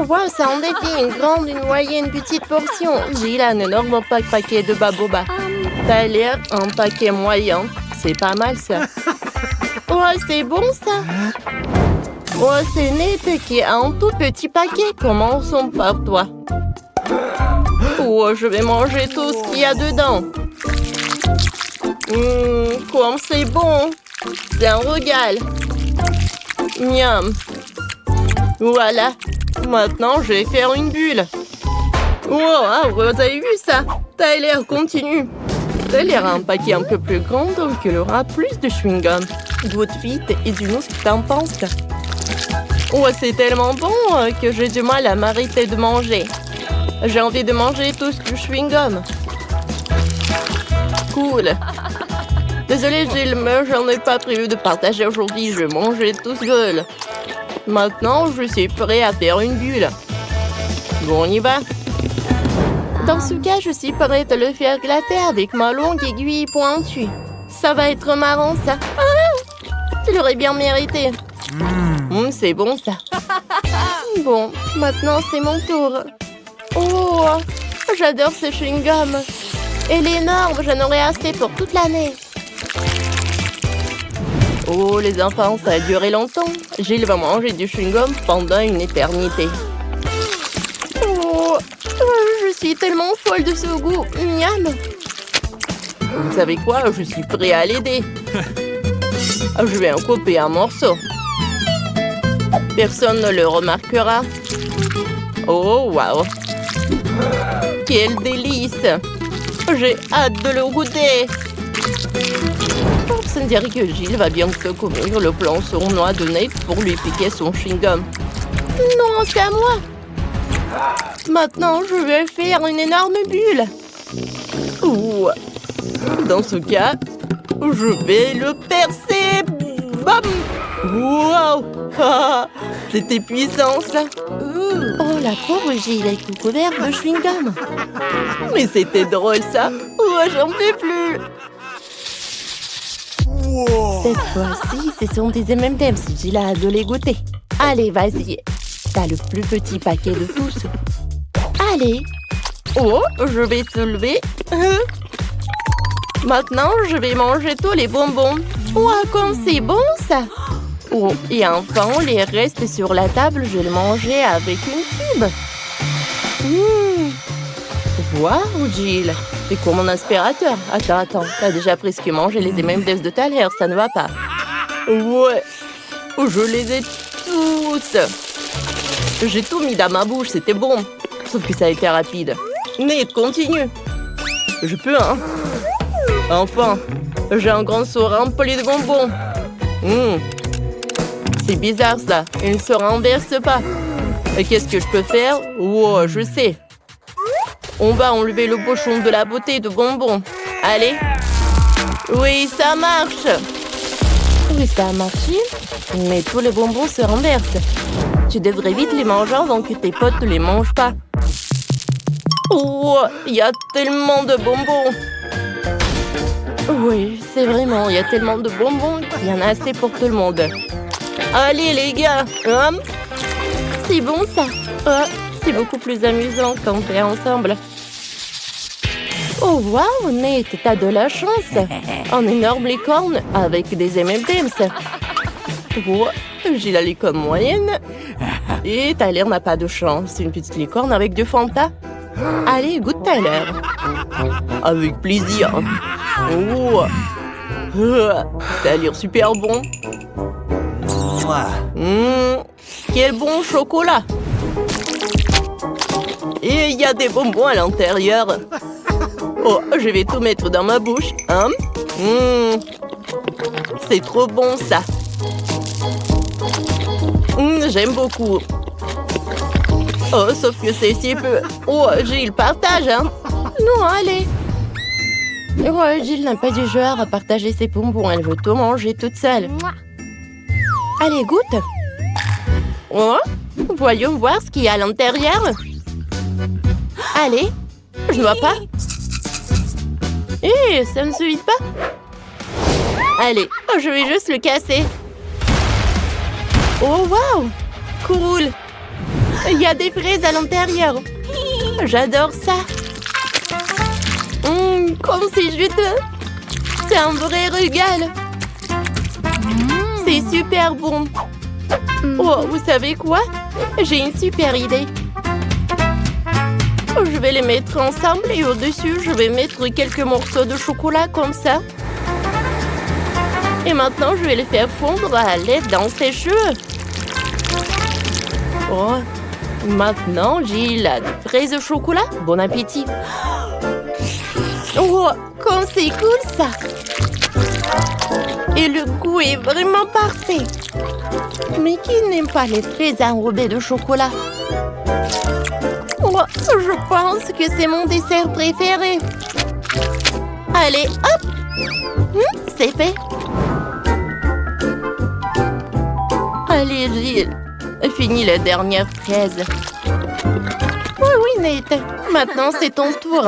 On voit ça en défi, une grande, une moyenne, une petite portion. Jill a un énorme paquet de baboba. Tyler, un paquet moyen. C'est pas mal ça. Oh, c'est bon ça. Oh, c'est Nate qui a un tout petit paquet. Commençons par toi. Oh, je vais manger tout ce qu'il y a dedans. Comme c'est bon. C'est un régal. Miam. Voilà. Maintenant, je vais faire une bulle. Wow, vous avez vu ça? Tyler, continue. Tyler a un paquet un peu plus grand, donc il aura plus de chewing-gum. Goûte vite et dis-nous ce que t'en penses. Oh, c'est tellement bon que j'ai du mal à m'arrêter de manger. J'ai envie de manger tout ce chewing-gum. Cool. Désolée, Jill, mais j'en ai pas prévu de partager aujourd'hui. Je vais manger tout seul. Maintenant, je suis prêt à faire une bulle. Bon, on y va. Dans ce cas, je suis prête à le faire glacer avec ma longue aiguille pointue. Ça va être marrant, ça. Ah, tu l'aurais bien mérité. C'est bon, ça. Bon, maintenant, c'est mon tour. Oh, j'adore ce chewing-gum. Elle est énorme, j'en aurai assez pour toute l'année. Oh, les enfants, ça a duré longtemps. Jill va manger du chewing-gum pendant une éternité. Oh, je suis tellement folle de ce goût. Miam. Vous savez quoi? Je suis prêt à l'aider. Je vais en couper un morceau. Personne ne le remarquera. Oh, waouh. Quel délice. J'ai hâte de le goûter. Ça me dirait que Jill va bientôt couvrir le plan sournois de Nate pour lui piquer son chewing-gum. Non, c'est à moi. Maintenant, je vais faire une énorme bulle. Ouh. Dans ce cas, je vais le percer. Bam! Wow! Ah, c'était puissant, ça. Oh, la pauvre Jill est tout couverte de chewing-gum. Mais c'était drôle, ça. Oh, j'en peux plus. Cette fois-ci, ce sont des M&M's. Jill a hâte de les goûter. Allez, vas-y. T'as le plus petit paquet de tous. Allez. Oh, je vais soulever. Maintenant, je vais manger tous les bonbons. Oh, comme c'est bon, ça. Oh, et enfin, les restes sur la table, je vais les manger avec une tube. Waouh, Jill. C'est comme mon aspirateur. Attends. T'as déjà presque mangé les M&M's de Tyler, ça ne va pas. Ouais. Je les ai tous. J'ai tout mis dans ma bouche, c'était bon. Sauf que ça a été rapide. Nate, continue. Je peux, hein. Enfin, j'ai un grand seau rempli de bonbons. C'est bizarre, ça. Il ne se renverse pas. Et qu'est-ce que je peux faire? Oh, je sais. On va enlever le pochon de la beauté de bonbons. Allez. Oui, ça marche. Oui, ça a marché. Mais tous les bonbons se renversent. Tu devrais vite les manger avant que tes potes ne les mangent pas. Oh, il y a tellement de bonbons. Oui, c'est vraiment, il y a tellement de bonbons qu'il y en a assez pour tout le monde. Allez, les gars. C'est bon, ça. C'est beaucoup plus amusant quand on fait ensemble. Oh, waouh, Nate, t'as de la chance. Un énorme licorne avec des M&M's. Oh, j'ai la licorne moyenne. Et Tyler n'a pas de chance. C'est une petite licorne avec du Fanta. Allez, goûte Tyler. Avec plaisir. Oh, ça a l'air super bon. Quel bon chocolat. Et il y a des bonbons à l'intérieur. Oh, je vais tout mettre dans ma bouche. C'est trop bon, ça. J'aime beaucoup. Oh, sauf que c'est si peu. Oh, Jill, partage, hein. Non, allez. Oh, Jill n'a pas du genre à partager ses bonbons. Elle veut tout manger toute seule. Allez, goûte. Oh, voyons voir ce qu'il y a à l'intérieur. Allez, je ne vois pas. Ça ne se vide pas. Allez, je vais juste le casser. Oh, waouh, cool. Il y a des fraises à l'intérieur. J'adore ça. Comme c'est juteux. C'est un vrai régal. C'est super bon. Oh, vous savez quoi? J'ai une super idée. Je vais les mettre ensemble et au-dessus, je vais mettre quelques morceaux de chocolat comme ça. Et maintenant, je vais les faire fondre à l'aide d'un sèche-cheveux. Oh, maintenant, j'ai la fraise au chocolat. Bon appétit. Oh, comme c'est cool ça. Et le goût est vraiment parfait. Mais qui n'aime pas les fraises enrobées de chocolat? Oh, je pense que c'est mon dessert préféré. Allez, hop! C'est fait. Allez, Gilles. Finis la dernière fraise. Oui, Nate. Maintenant, c'est ton tour.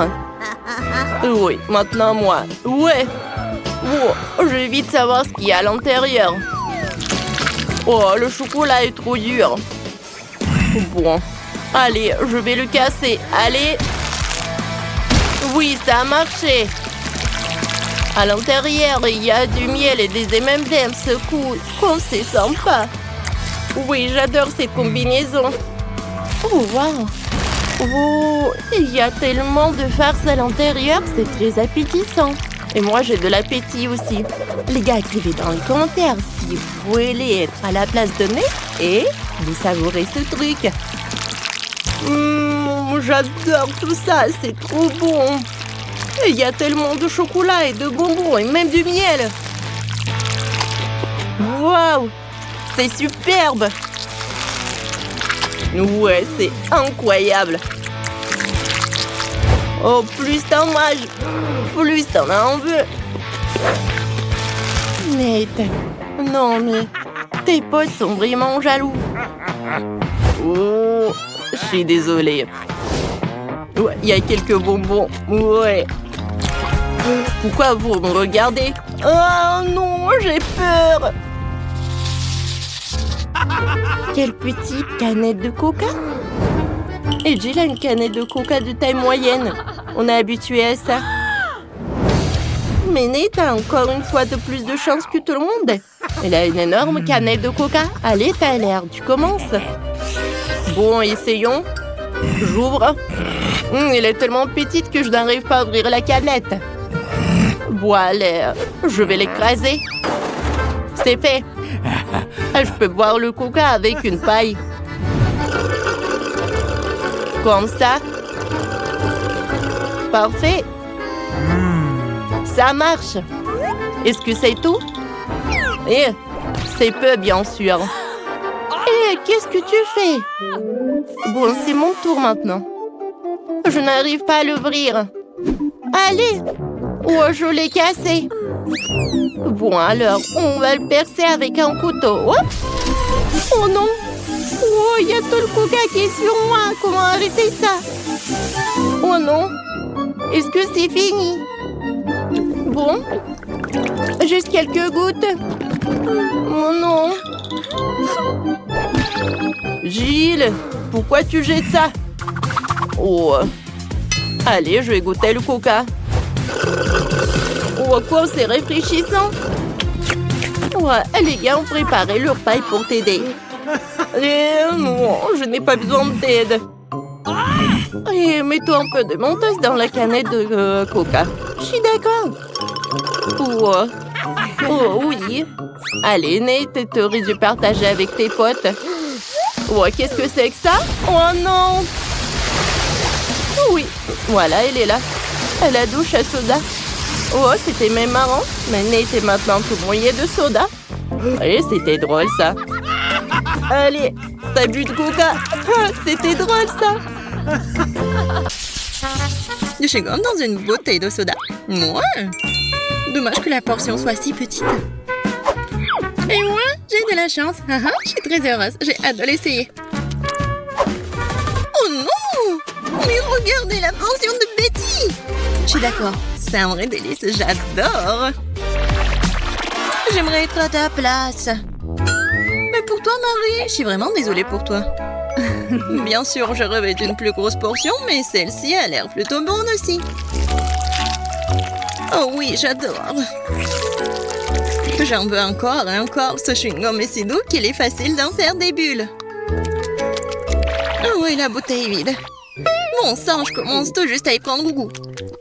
Oui, maintenant moi. Ouais. Oh, je vais vite savoir ce qu'il y a à l'intérieur. Oh, le chocolat est trop dur. Bon. Allez, je vais le casser. Allez. Oui, ça a marché. À l'intérieur, il y a du miel et des M&M's. Cool. Oh, c'est sympa. Oui, j'adore cette combinaison. Oh, wow. Oh, il y a tellement de farce à l'intérieur. C'est très appétissant. Et moi, j'ai de l'appétit aussi. Les gars, écrivez dans les commentaires si vous voulez être à la place de Nate et vous savourez ce truc. J'adore tout ça, c'est trop bon. Il y a tellement de chocolat et de bonbons et même du miel. Waouh, c'est superbe. Ouais, c'est incroyable. Oh, plus t'en manges, plus t'en en veux. Nate, non mais tes potes sont vraiment jaloux. Oh, je suis désolée. Ouais, il y a quelques bonbons. Ouais. Pourquoi vous me regardez? Oh non, j'ai peur. Quelle petite canette de coca. Et Jill a une canette de coca de taille moyenne. On est habitué à ça. Mais Nate a encore une fois de plus de chance que tout le monde. Elle a une énorme canette de coca. Allez, Tyler, tu commences. Bon, essayons. J'ouvre. Elle est tellement petite que je n'arrive pas à ouvrir la canette. Bon, allez, je vais l'écraser. C'est fait. Je peux boire le coca avec une paille. Comme ça. Parfait. Ça marche. Est-ce que c'est tout? Eh, c'est peu, bien sûr. Eh, qu'est-ce que tu fais? Bon, c'est mon tour maintenant. Je n'arrive pas à l'ouvrir. Allez! Oh, je l'ai cassé. Bon, alors, on va le percer avec un couteau. Oh, oh non! Oh, il y a tout le coca qui est sur moi. Comment arrêter ça? Oh non! Est-ce que c'est fini? Bon. Juste quelques gouttes. Oh non! Gilles, pourquoi tu jettes ça? Oh. Allez, je vais goûter le coca. Oh, quoi, c'est rafraîchissant. Ouais, les gars ont préparé leur paille pour t'aider. Non, je n'ai pas besoin d'aide. Et mets-toi un peu de mentos dans la canette de coca. Je suis d'accord. Oh, oui. Allez, Nate, t'aurais dû partager avec tes potes. Oh, qu'est-ce que c'est que ça? Oh non! Oui, voilà, elle est là. À la douche à soda. Oh, c'était même marrant. Mais Nate est maintenant tout mouillé de soda. Et c'était drôle, ça. Allez, t'as bu de coca. C'était drôle, ça. Du chewing-gum dans une bouteille de soda. Ouais. Dommage que la portion soit si petite. Et moi, j'ai de la chance. Je suis très heureuse. J'ai hâte de l'essayer. Oh non! Mais regardez la portion de Betty! Je suis d'accord. C'est un vrai délice. J'adore. J'aimerais être à ta place. Mais pour toi, Marie, je suis vraiment désolée pour toi. Bien sûr, je rêvais d'une plus grosse portion, mais celle-ci a l'air plutôt bonne aussi. Oh oui, j'adore. J'en veux encore et encore. Ce chewing-gum est si doux qu'il est facile d'en faire des bulles. Oh oui, la bouteille est vide. Bon sang, je commence tout juste à y prendre goût.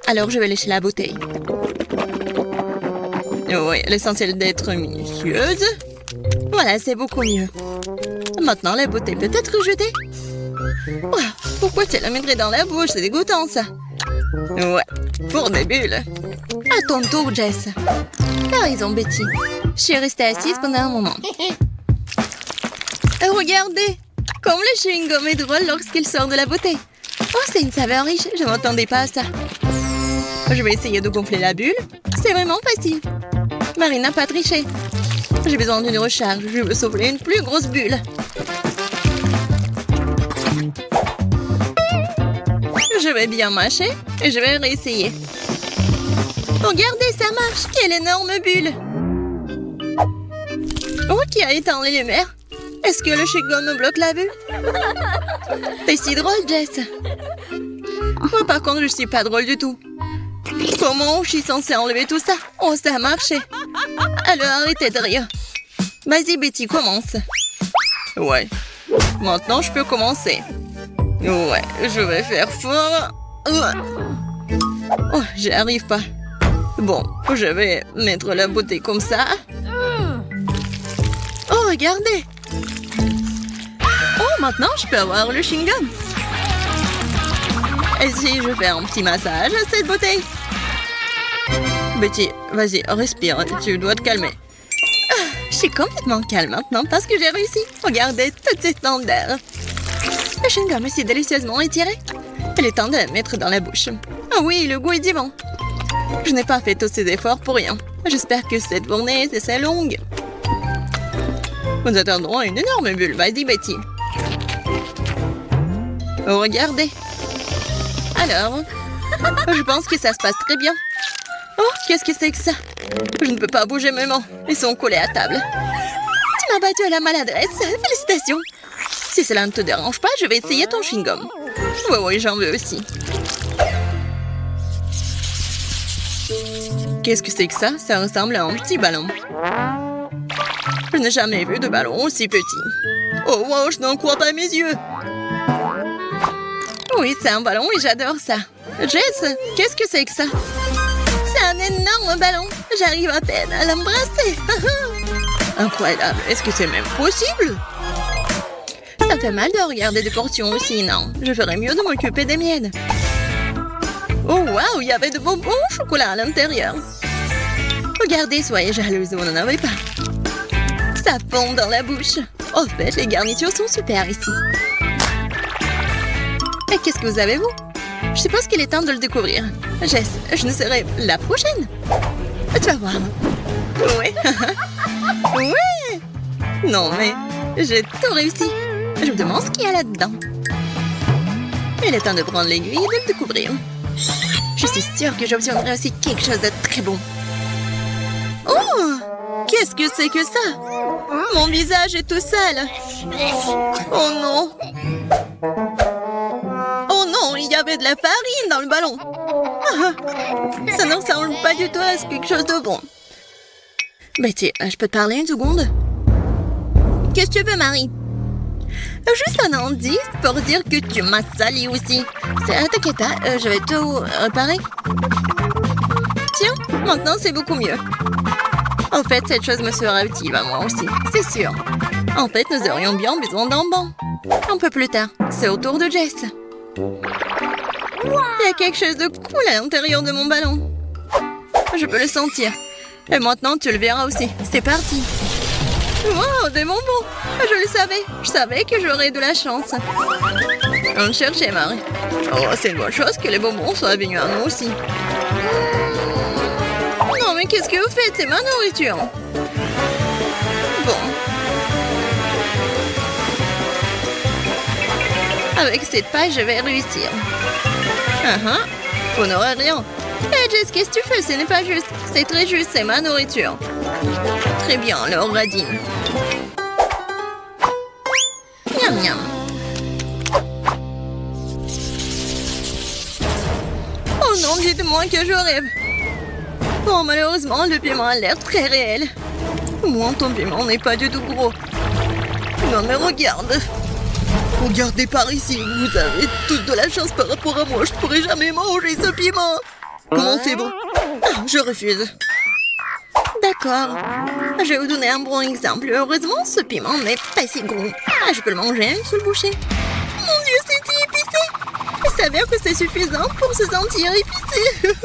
Alors je vais lécher la bouteille. Oui, l'essentiel d'être minutieuse. Voilà, c'est beaucoup mieux. Maintenant, la bouteille peut être jetée. Oh, pourquoi tu la mettrais dans la bouche? C'est dégoûtant, ça. Ouais, pour des bulles. À ton tour, Jess. T'as raison, Betty. Je suis restée assise pendant un moment. Regardez, comme le chewing-gum est drôle lorsqu'il sort de la bouteille. Oh, c'est une saveur riche. Je ne m'attendais pas à ça. Je vais essayer de gonfler la bulle. C'est vraiment facile. Marie n'a pas triché. J'ai besoin d'une recharge. Je veux souffler une plus grosse bulle. Je vais bien mâcher et je vais réessayer. Regardez, ça marche. Quelle énorme bulle. Oh, qui a éteint les lumières? Est-ce que le chewing-gum me bloque la vue? C'est si drôle, Jess. Moi, par contre, je suis pas drôle du tout. Comment je suis censée enlever tout ça? Oh, ça a marché. Alors, arrêtez de rire. Vas-y, Betty, commence. Ouais. Maintenant, je peux commencer. Ouais, je vais faire fort. Oh, j'y arrive pas. Bon, je vais mettre la bouteille comme ça. Oh, regardez. Oh, maintenant, je peux avoir le chewing-gum. Et si je fais un petit massage à cette bouteille? Betty, vas-y, respire. Tu dois te calmer. Je suis complètement calme maintenant parce que j'ai réussi. Regardez toutes ces tendeurs. Le chewing-gum est si délicieusement étiré. Il est temps de la mettre dans la bouche. Ah oui, le goût est divin. Je n'ai pas fait tous ces efforts pour rien. J'espère que cette journée est assez longue. Nous attendrons une énorme bulle. Vas-y, Betty. Oh, regardez. Alors, je pense que ça se passe très bien. Oh, qu'est-ce que c'est que ça? Je ne peux pas bouger mes mains. Ils sont collés à table. Tu m'as battu à la maladresse. Félicitations. Si cela ne te dérange pas, je vais essayer ton chewing-gum. Oui, j'en veux aussi. Qu'est-ce que c'est que ça? Ça ressemble à un petit ballon. Je n'ai jamais vu de ballon aussi petit. Oh, wow, je n'en crois pas mes yeux. Oui, c'est un ballon et j'adore ça. Jess, qu'est-ce que c'est que ça? C'est un énorme ballon. J'arrive à peine à l'embrasser. Incroyable. Est-ce que c'est même possible? Ça fait mal de regarder des portions aussi, non? Je ferais mieux de m'occuper des miennes. Oh, waouh, il y avait de bonbons au chocolat à l'intérieur. Regardez, soyez jalouse, vous n'en avez pas. Ça fond dans la bouche. En fait, les garnitures sont super ici. Et qu'est-ce que vous avez, vous? Je suppose qu'il est temps de le découvrir. Jess, je ne serai la prochaine. Tu vas voir. Oui. Oui. Non, mais j'ai tout réussi. Je me demande ce qu'il y a là-dedans. Il est temps de prendre l'aiguille et de le découvrir. Je suis sûre que j'obtiendrai aussi quelque chose de très bon. Oh! Qu'est-ce que c'est que ça? Mon visage est tout sale. Oh non! Oh non, il y avait de la farine dans le ballon. Ça ne ressemble pas du tout à quelque chose de bon. Betty, je peux te parler une seconde? Qu'est-ce que tu veux, Marie? Juste un indice pour dire que tu m'as sali aussi. T'inquiète pas, je vais tout réparer. Tiens, maintenant c'est beaucoup mieux. En fait, cette chose me sera utile à moi aussi, c'est sûr. En fait, nous aurions bien besoin d'un banc. Un peu plus tard, c'est au tour de Jess. Il y a quelque chose de cool à l'intérieur de mon ballon. Je peux le sentir. Et maintenant, tu le verras aussi. C'est parti. Wow, des bonbons. Je le savais. Je savais que j'aurais de la chance. On cherchait, Marie. Oh, c'est une bonne chose que les bonbons soient venus à nous aussi. Non, mais qu'est-ce que vous faites? C'est ma nourriture. Bon. Avec cette paille, je vais réussir. Vous n'aurez rien. Hé, Jess, qu'est-ce que tu fais? Ce n'est pas juste. C'est très juste, c'est ma nourriture. Très bien, alors radine. Miam miam. dites-moi que je rêve. Oh, malheureusement, le piment a l'air très réel. Moi, ton piment n'est pas du tout gros. Non, mais regarde. Regardez par ici, vous avez tous de la chance par rapport à moi. Je ne pourrai jamais manger ce piment. Comment c'est bon? Ah, je refuse. D'accord. Je vais vous donner un bon exemple. Heureusement, ce piment n'est pas si gros. Ah, je peux le manger à une seule bouchée. Mon Dieu, c'est si épicé. Il s'avère que c'est suffisant pour se sentir épicé.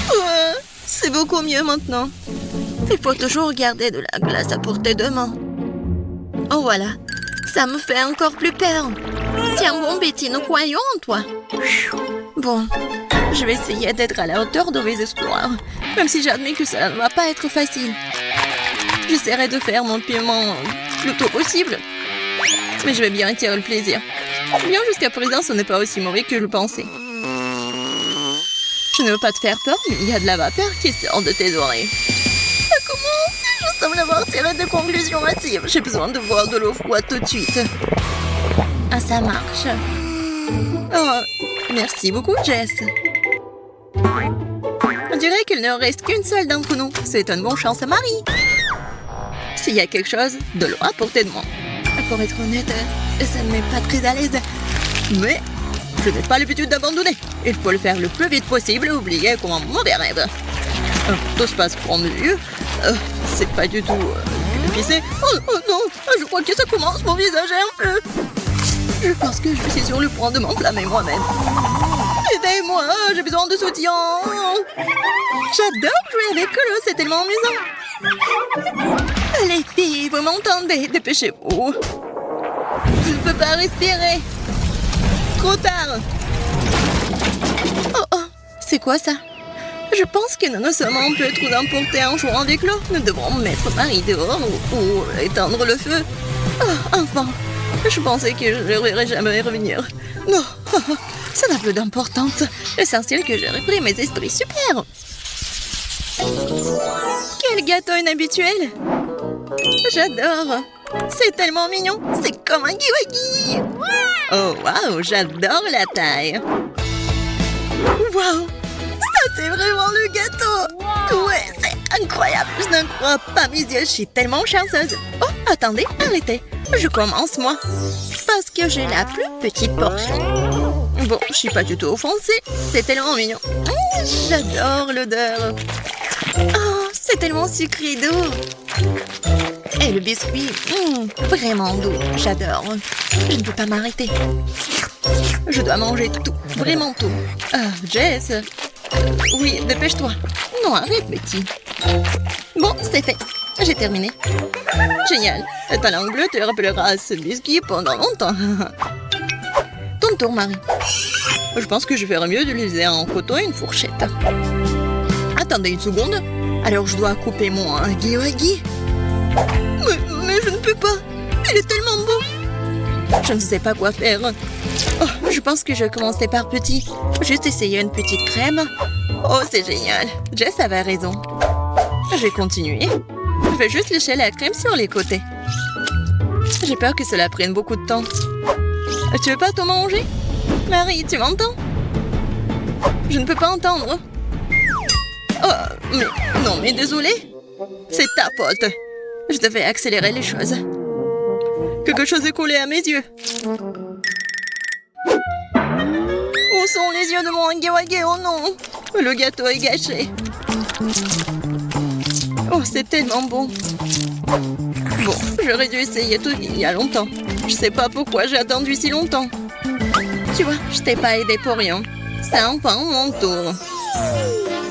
Ouais, c'est beaucoup mieux maintenant. Il faut toujours garder de la glace à portée de main. Oh voilà, ça me fait encore plus peur. Tiens bon, Betty, nous croyons en toi. Bon, je vais essayer d'être à la hauteur de mes espoirs, même si j'admets que cela ne va pas être facile. J'essaierai de faire mon piment le plus tôt possible, mais je vais bien tirer le plaisir. Bien jusqu'à présent, ce n'est pas aussi mauvais que je le pensais. Je ne veux pas te faire peur, mais il y a de la vapeur qui sort de tes oreilles. Ça commence. Je semble avoir tiré de conclusions hâtives. J'ai besoin de boire de l'eau froide tout de suite. Ah, ça marche. Oh, merci beaucoup, Jess. On dirait qu'il ne reste qu'une seule d'entre nous. C'est une bonne chance à Marie. S'il y a quelque chose, de l'eau à portée de moi. Pour être honnête, ça ne m'est pas très à l'aise. Mais je n'ai pas l'habitude d'abandonner. Il faut le faire le plus vite possible et oublier comment mauvais rêve. Tout se passe pour mieux. C'est pas du tout épicé. Oh non, je crois que ça commence, mon visage est un feu. Je pense que je suis sur le point de m'enflammer moi-même. Aidez-moi, j'ai besoin de soutien. J'adore jouer avec l'eau, c'est tellement amusant. Les filles, vous m'entendez? Dépêchez-vous. Je ne peux pas respirer. Trop tard. Oh, c'est quoi ça? Je pense que nous nous sommes un peu trop emportés en jouant avec l'eau. Nous devrons mettre Marie dehors ou éteindre le feu. Oh, enfin, je pensais que je ne verrais jamais revenir. Non, ça n'a plus d'importance. L'essentiel que j'ai repris mes esprits. Super. Quel gâteau inhabituel. J'adore. C'est tellement mignon. C'est comme un kiwaki. Oh, waouh, j'adore la taille. Waouh. C'est vraiment le gâteau. Ouais, c'est incroyable. Je n'en crois pas mes yeux. Je suis tellement chanceuse. Oh, attendez, arrêtez. Je commence, moi. Parce que j'ai la plus petite portion. Bon, je suis pas du tout offensée. C'est tellement mignon. J'adore l'odeur. Oh, c'est tellement sucré doux. Et le biscuit, vraiment doux. J'adore. Je ne peux pas m'arrêter. Je dois manger tout. Vraiment tout. Jess. Oui, dépêche-toi. Non, arrête, Betty. Bon, c'est fait. J'ai terminé. Génial. Ta langue bleue te rappellera ce biscuit pendant longtemps. Ton tour, Marie. Je pense que je ferais mieux de l'utiliser en coteau et une fourchette. Attendez une seconde. Alors, je dois couper mon wagi-wagi. Mais je ne peux pas. Il est tellement beau. Je ne sais pas quoi faire. Oh, je pense que je vais commencer par petit. Juste essayer une petite crème. Oh, c'est génial. Jess avait raison. Je vais continuer. Je vais juste lécher la crème sur les côtés. J'ai peur que cela prenne beaucoup de temps. Tu veux pas tout manger? Marie, tu m'entends? Je ne peux pas entendre. Oh, mais désolé. C'est ta faute. Je devais accélérer les choses. Quelque chose est collé à mes yeux. Où sont les yeux de mon wagi-wagi? Oh non! Le gâteau est gâché. Oh, c'est tellement bon. Bon, j'aurais dû essayer tout il y a longtemps. Je sais pas pourquoi j'ai attendu si longtemps. Tu vois, je t'ai pas aidé pour rien. C'est enfin mon tour.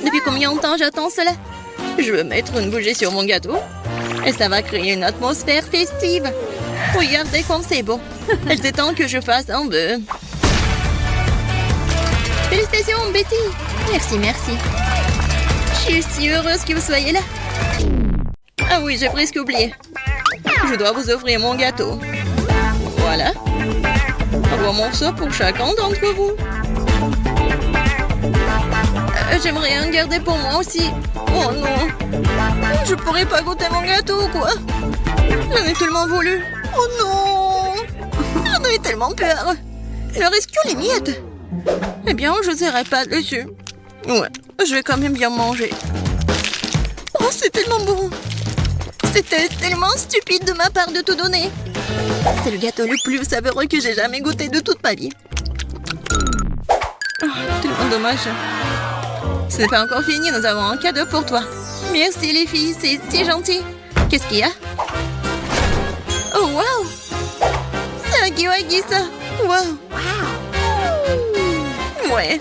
Depuis combien de temps j'attends cela? Je veux mettre une bougie sur mon gâteau. Et ça va créer une atmosphère festive. Regardez comme c'est beau. Il était temps que je fasse un vœu. Félicitations, Betty. Merci. Je suis si heureuse que vous soyez là. Ah oui, j'ai presque oublié. Je dois vous offrir mon gâteau. Voilà. Un morceau pour chacun d'entre vous. J'aimerais en garder pour moi aussi. Oh non. Je pourrais pas goûter mon gâteau, quoi. J'en ai tellement voulu. Oh non. J'en ai tellement peur. Il ne reste que les miettes. Eh bien, je ne serai pas dessus. Ouais, je vais quand même bien manger. Oh, c'est tellement bon. C'était tellement stupide de ma part de tout donner. C'est le gâteau le plus savoureux que j'ai jamais goûté de toute ma vie. Oh, tellement dommage. Ce n'est pas encore fini, nous avons un cadeau pour toi. Merci les filles, c'est si gentil. Qu'est-ce qu'il y a? Oh, wow! C'est un Kiwagi, ça! Wow! Ouais,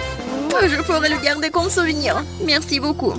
je pourrais le garder comme souvenir. Merci beaucoup.